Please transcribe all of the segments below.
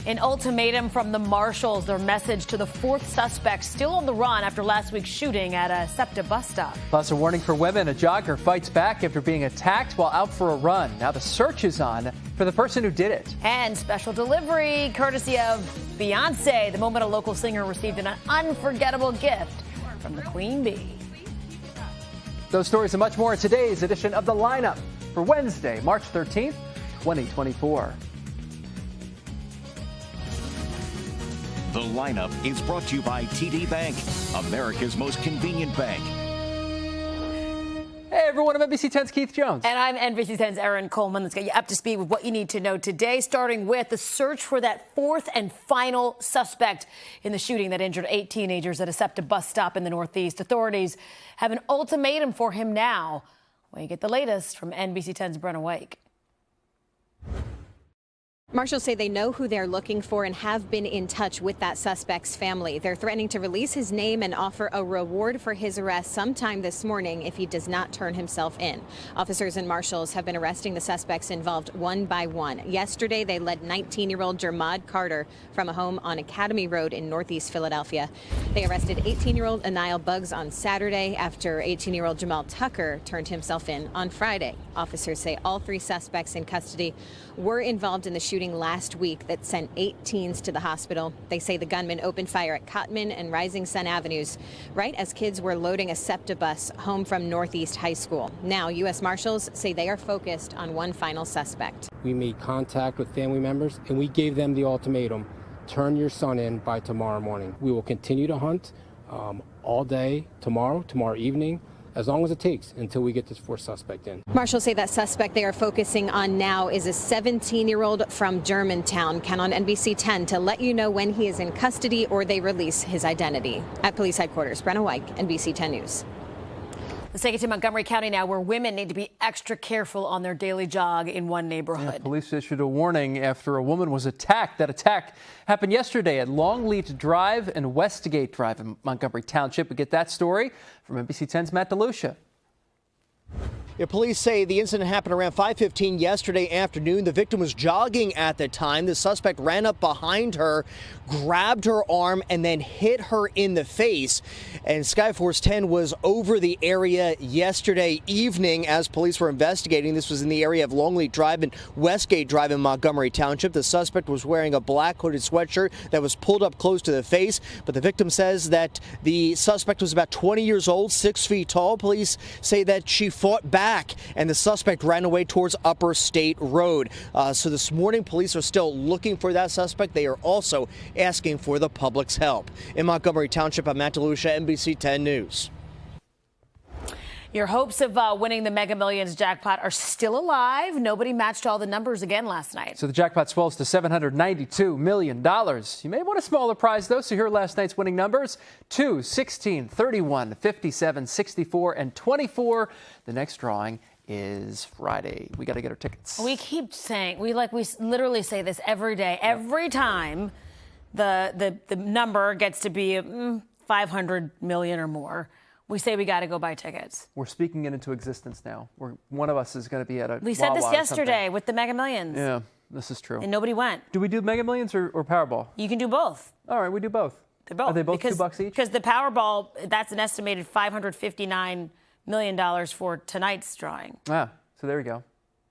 An ultimatum from the marshals, their message to the fourth suspect still on the run after last week's shooting at a SEPTA bus stop. Plus, a warning for women. A jogger fights back after being attacked while out for a run. Now the search is on for the person who did it. And special delivery courtesy of Beyonce, the moment a local singer received an unforgettable gift from the Queen Bee. Those stories and much more in today's edition of The Lineup for Wednesday, March 13th, 2024. The Lineup is brought to you by TD Bank, America's most convenient bank. Hey everyone, I'm NBC 10's Keith Jones. And I'm NBC 10's Erin Coleman. Let's get you up to speed with what you need to know today, starting with the search for that fourth and final suspect in the shooting that injured 8 teenagers at a SEPTA bus stop in the Northeast. Authorities have an ultimatum for him now. Well, you get the latest from NBC 10's Brenna Weick. Marshals say they know who they're looking for and have been in touch with that suspect's family. They're threatening to release his name and offer a reward for his arrest sometime this morning if he does not turn himself in. Officers and marshals have been arresting the suspects involved one by one. Yesterday, they led 19-year-old Jermad Carter from a home on Academy Road in Northeast Philadelphia. They arrested 18-year-old Anil Buggs on Saturday after 18-year-old Jamal Tucker turned himself in on Friday. Officers say all 3 suspects in custody were involved in the shooting last week that sent 8 teens to the hospital. They say the gunman opened fire at Cotman and Rising Sun Avenues right as kids were loading a SEPTA bus home from Northeast High School. Now, U.S. Marshals say they are focused on one final suspect. We made contact with family members and we gave them the ultimatum: turn your son in by tomorrow morning. We will continue to hunt all day tomorrow evening, as long as it takes until we get this fourth suspect in. Marshals say that suspect they are focusing on now is a 17-year-old from Germantown. Count on NBC 10 to let you know when he is in custody or they release his identity. At police headquarters, Brenna Weick, NBC 10 News. Let's take it to Montgomery County now, where women need to be extra careful on their daily jog in one neighborhood. Yeah, police issued a warning after a woman was attacked. That attack happened yesterday at Longleat Drive and Westgate Drive in Montgomery Township. We get that story from NBC 10's Matt DeLucia. Yeah, police say the incident happened around 5:15 yesterday afternoon. The victim was jogging at the time. The suspect ran up behind her, grabbed her arm, and then hit her in the face. And Skyforce 10 was over the area yesterday evening as police were investigating. This was in the area of Longleat Drive and Westgate Drive in Montgomery Township. The suspect was wearing a black hooded sweatshirt that was pulled up close to the face. But the victim says that the suspect was about 20 years old, 6 feet tall. Police say that she fought back and the suspect ran away towards Upper State Road. So this morning, police are still looking for that suspect. They are also asking for the public's help. In Montgomery Township, I'm Matt DeLucia, NBC 10 News. Your hopes of winning the Mega Millions jackpot are still alive. Nobody matched all the numbers again last night. So the jackpot swells to $792 million. You may want a smaller prize, though, so here are last night's winning numbers: 2, 16, 31, 57, 64, and 24. The next drawing is Friday. We got to get our tickets. We keep saying, we literally say this every day. Every time the number gets to be 500 million or more, we say we got to go buy tickets. We're speaking it into existence now. One of us is going to be at a We said this yesterday with the Mega Millions. Yeah, this is true. And nobody went. Do we do Mega Millions or Powerball? You can do both. All right, we do both. They're both. Are they both $2 each? Because the Powerball, that's an estimated $559 million for tonight's drawing. Ah, so there we go.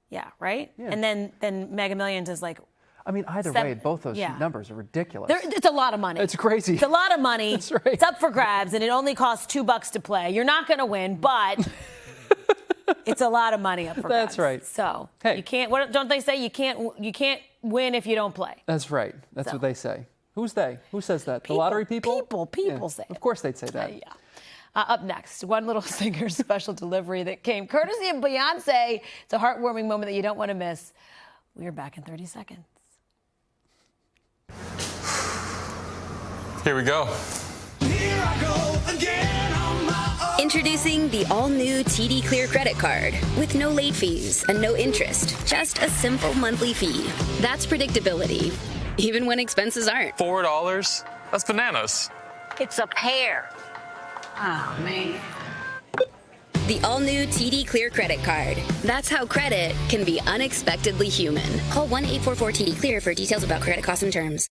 Yeah, right? Yeah. And then Mega Millions is like... I mean, either way, both those numbers are ridiculous. It's a lot of money. It's crazy. It's a lot of money. That's right. It's up for grabs, and it only costs $2 to play. You're not going to win, but it's a lot of money up for grabs. That's right. So hey, you can't. What don't they say? You can't win if you don't play. That's right. That's what they say. Who's they? Who says that? The lottery people? People say it. Of course they'd say that. Yeah. Up next, one little singer's special delivery that came courtesy of Beyonce. It's a heartwarming moment that you don't want to miss. We are back in 30 seconds. Here we go. Here I go again on my own. Introducing the all-new TD Clear credit card with no late fees and no interest, just a simple monthly fee. That's predictability, even when expenses aren't. $4? That's bananas. It's a pear. Oh, man. The all-new TD Clear credit card. That's how credit can be unexpectedly human. Call 1-844-TD-CLEAR for details about credit costs and terms.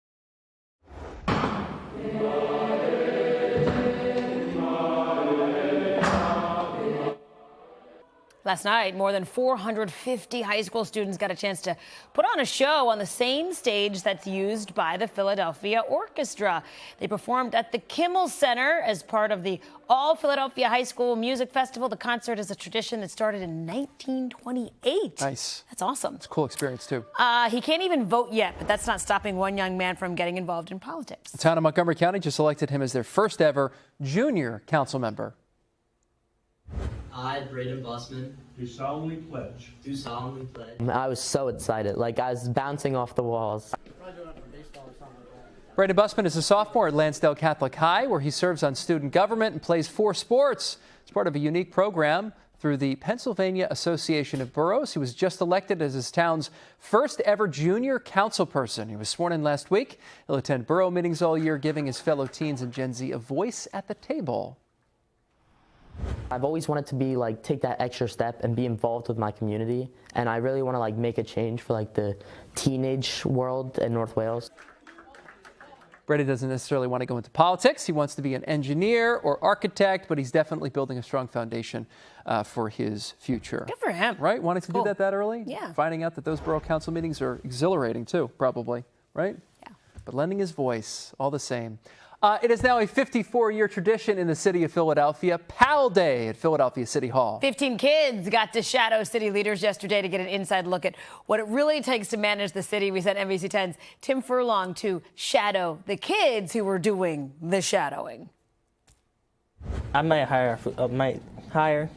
Last night, more than 450 high school students got a chance to put on a show on the same stage that's used by the Philadelphia Orchestra. They performed at the Kimmel Center as part of the All Philadelphia High School Music Festival. The concert is a tradition that started in 1928. Nice. That's awesome. It's a cool experience, too. He can't even vote yet, but that's not stopping one young man from getting involved in politics. The town of Montgomery County just elected him as their first ever junior council member. I, Busman, do solemnly pledge. I was so excited, like I was bouncing off the walls. Braden Busman is a sophomore at Lansdale Catholic High, where he serves on student government and plays 4 sports. It's part of a unique program through the Pennsylvania Association of Boroughs. He was just elected as his town's first ever junior council person. He was sworn in last week. He'll attend borough meetings all year, giving his fellow teens and Gen Z a voice at the table. I've always wanted to take that extra step and be involved with my community, and I really want to make a change for the teenage world in North Wales. Brady doesn't necessarily want to go into politics. He wants to be an engineer or architect, but he's definitely building a strong foundation for his future. Good for him. Right? Wanting to do that early? Yeah. Finding out that those borough council meetings are exhilarating too, probably, right? Yeah. But lending his voice, all the same. It is now a 54-year tradition in the city of Philadelphia, Pal Day at Philadelphia City Hall. 15 kids got to shadow city leaders yesterday to get an inside look at what it really takes to manage the city. We sent NBC 10's Tim Furlong to shadow the kids who were doing the shadowing. I might hire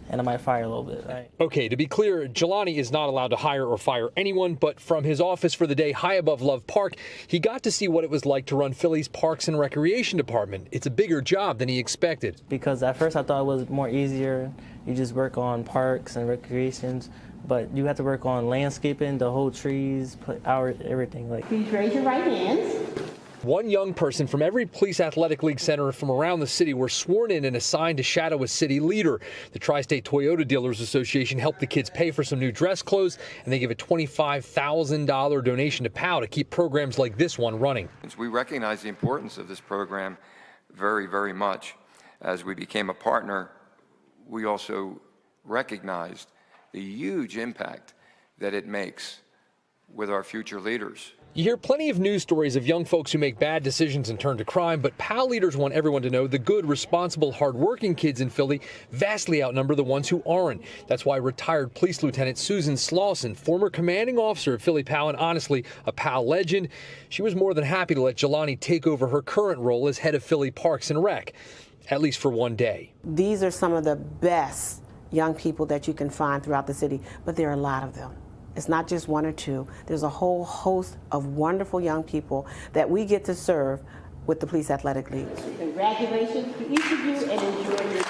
and I might fire a little bit. Right? Okay, to be clear, Jelani is not allowed to hire or fire anyone, but from his office for the day high above Love Park, he got to see what it was like to run Philly's Parks and Recreation Department. It's a bigger job than he expected. Because at first I thought it was more easier. You just work on parks and recreations, but you have to work on landscaping, the whole trees, everything. Please raise your right hands. One young person from every police athletic league center from around the city were sworn in and assigned to shadow a city leader. The Tri-State Toyota Dealers Association helped the kids pay for some new dress clothes, and they give a $25,000 donation to POW to keep programs like this one running. We recognize the importance of this program very, very much. As we became a partner, we also recognized the huge impact that it makes with our future leaders. You hear plenty of news stories of young folks who make bad decisions and turn to crime, but PAL leaders want everyone to know the good, responsible, hardworking kids in Philly vastly outnumber the ones who aren't. That's why retired Police Lieutenant Susan Slauson, former commanding officer of Philly PAL and honestly a PAL legend, she was more than happy to let Jelani take over her current role as head of Philly Parks and Rec, at least for one day. These are some of the best young people that you can find throughout the city, but there are a lot of them. It's not just one or two. There's a whole host of wonderful young people that we get to serve with the Police Athletic League. Congratulations to each of you and enjoy your...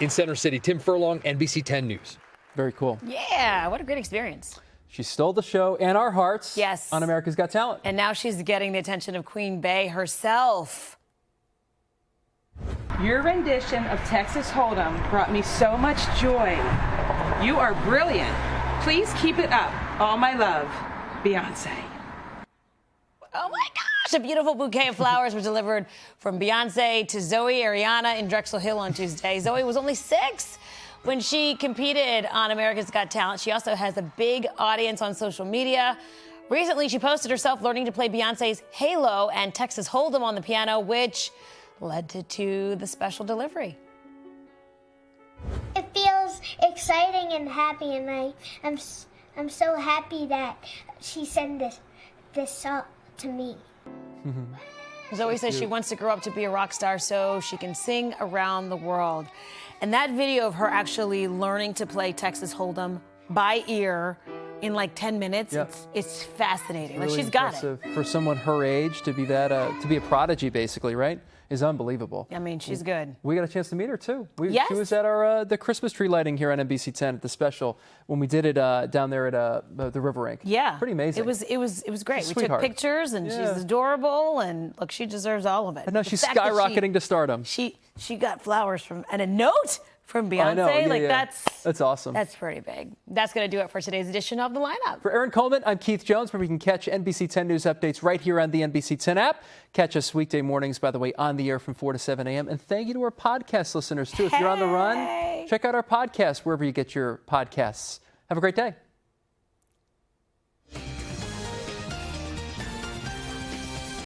In Center City, Tim Furlong, NBC 10 News. Very cool. Yeah, what a great experience. She stole the show and our hearts yes. on America's Got Talent. And now she's getting the attention of Queen Bey herself. Your rendition of Texas Hold'em brought me so much joy. You are brilliant. Please keep it up. All my love, Beyonce. Oh my gosh, a beautiful bouquet of flowers was delivered from Beyonce to Zoe Ariana in Drexel Hill on Tuesday. Zoe was only 6 when she competed on America's Got Talent. She also has a big audience on social media. Recently, she posted herself learning to play Beyonce's Halo and Texas Hold'em on the piano, which led to the special delivery. It feels exciting and happy, and I'm so happy that she sent this song to me. Zoe says she wants to grow up to be a rock star so she can sing around the world. And that video of her actually learning to play Texas Hold'em by ear in like 10 minutes, it's fascinating. Really like she's got it. For someone her age to be that to be a prodigy, basically, right? Is unbelievable. I mean, she's good. We got a chance to meet her too. Yes. She was at our the Christmas tree lighting here on NBC 10 at the special when we did it down there at the River Rink. Yeah, pretty amazing. It was great. We took pictures, and yeah. she's adorable, and look, she deserves all of it. And now she's skyrocketing to stardom. She got flowers and a note from Beyonce. I know, yeah. That's awesome. That's pretty big. That's going to do it for today's edition of The Lineup. For Erin Coleman, I'm Keith Jones, where we can catch NBC 10 News updates right here on the NBC 10 app. Catch us weekday mornings, by the way, on the air from 4 to 7 a.m. And thank you to our podcast listeners, too. If you're on the run, check out our podcast wherever you get your podcasts. Have a great day.